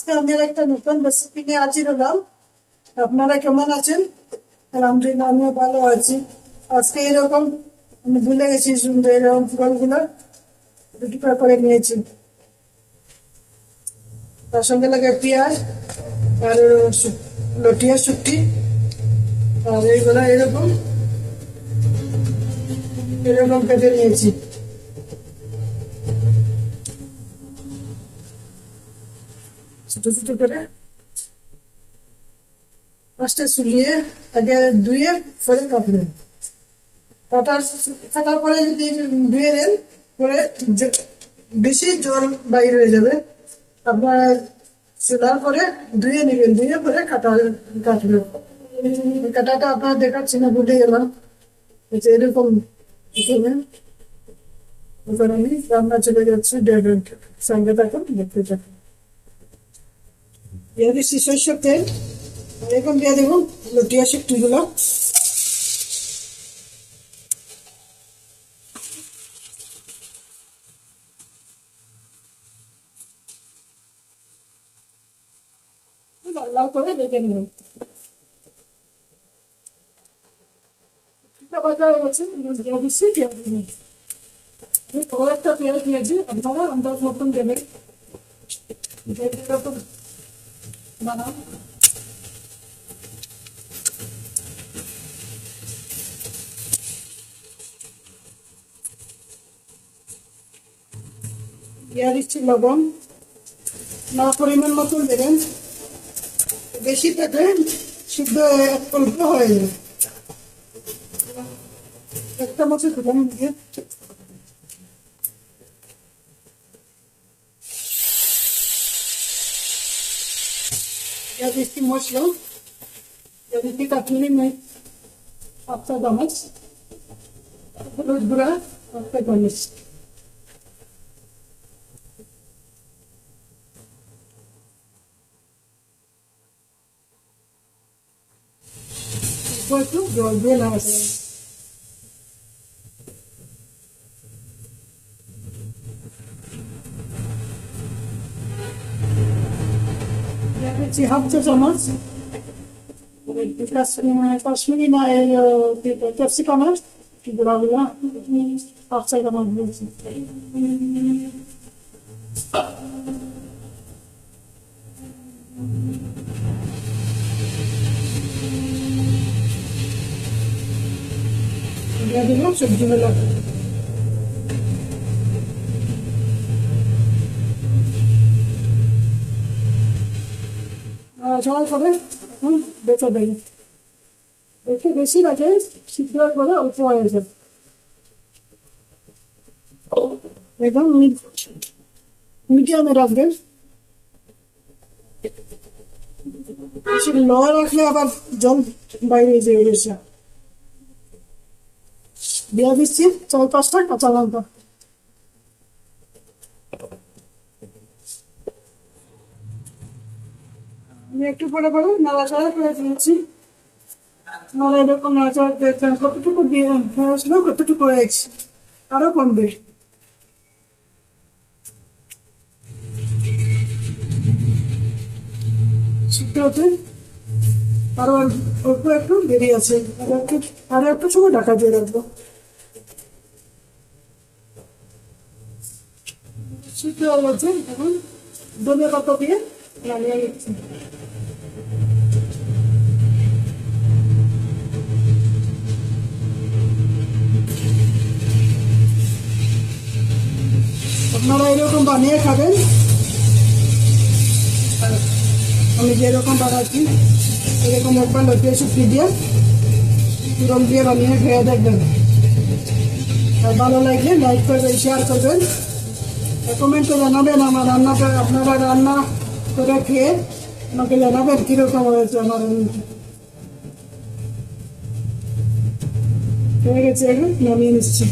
আজকে আমি একটা নতুন রেসিপি নিয়ে হাজির হলাম। আপনারা কেমন আছেন? আলহামদুলিল্লাহ আমিও ভালো আছি। আজকে এরকম আমি ভুলে গেছি সুন্দর এরকম ফলগুলো দুটো করে নিয়েছি। তার সঙ্গে লাগে পেঁয়াজ আর লটিয়া শুটকি আর এইগুলো এরকম এরকম কেটে নিয়েছি। ছোট ছোট করে ফার্স্টে সুলিয়ে আগে ধুয়ে পরে কাটবেন। কাটার পরে যদি ধুয়ে দেন পরে বেশি জল বাইর হয়ে যাবে। আপনার চুলার পরে ধুয়ে নেবেন, ধুয়ে পরে কাটবেন। কাটাটা আপনার দেখাচ্ছি না, ভুলে গেলাম। এরকম করবেন। এবার আমি রান্না চলে যাচ্ছি, সঙ্গে থাকুন, দেখতে থাকুন। দিয়ে দিচ্ছি সরষের তেল, এরকম দিয়ে দেবো লটিয়া শুটকিগুলো। লাল করে রেখে নেবেন। বাজার আছে দিয়ে দিচ্ছি পেঁয়াজ দিয়ে। আমি বড় একটা পেঁয়াজ দিয়েছি, আপনারা আন্দাজ মতন দেবেন। যেরকম বানান দিয়ে দিচ্ছি লবণ, না পরিমাণ মতন দেবেন। বেশি থাকলে সিদ্ধ অল্প হয়ে যাবে। একটা মাছে দিলাম দিয়ে দিচ্ছি মশলা, দিচ্ছি কাশ্মীরি মির্চ 7 চামচ, হলুদ গুঁড়া 1 চামচ, একটু জল দিয়ে নাড়াতে দিচ্ছি 1/2 চা চামচ কাশ্মীরি না ক্যাপসিকামের গুঁড়াগুলো 1/2 চা চামচ দিয়েছি। দিয়ে দিলাম সবজিগুলো। যাওয়ার পরে এখন বেঁচে দেয়, একটু বেশি লাগে, সিদ্ধ করে অল্প হয়ে যাবে। একদম মিডিয়ামে রাখবেন। বেশি লো রাখলে আবার জল বাইরে যেয়ে গেছে। দিয়ে দিচ্ছি 4-5টা কাঁচা লঙ্কা। আমি একটু পরে পরে নাড়াচাড়া করে দিয়েছি। নাহলে এরকম নাড়াচাড়া দেখলাম কতটুকু দিয়ে আসলো, কতটুকু হয়েছে, আরো কমবে। সিদ্ধ হতে আরো অল্প একটু দেরি আছে, আরো একটু সময় ঢাকা দিয়ে রাখবো। সিদ্ধ হয়ে গেছে, এখন ধনে পাতা দিয়ে নামিয়ে নিচ্ছি। আপনারা এরকম বানিয়ে খাবেন, আমি যেরকম বানাচ্ছি এরকম একবার লটিয়া শুটকি দিয়ে পুরন দিয়ে বানিয়ে খেয়ে দেখবেন। আর ভালো লাগলে লাইক করবেন, শেয়ার করবেন, কমেন্টে জানাবেন আমার রান্নাটা। আপনারা রান্না করে খেয়ে আমাকে জানাবেন কীরকম হয়েছে। আমার হয়ে গেছে, এখন নামিয়ে নিচ্ছি।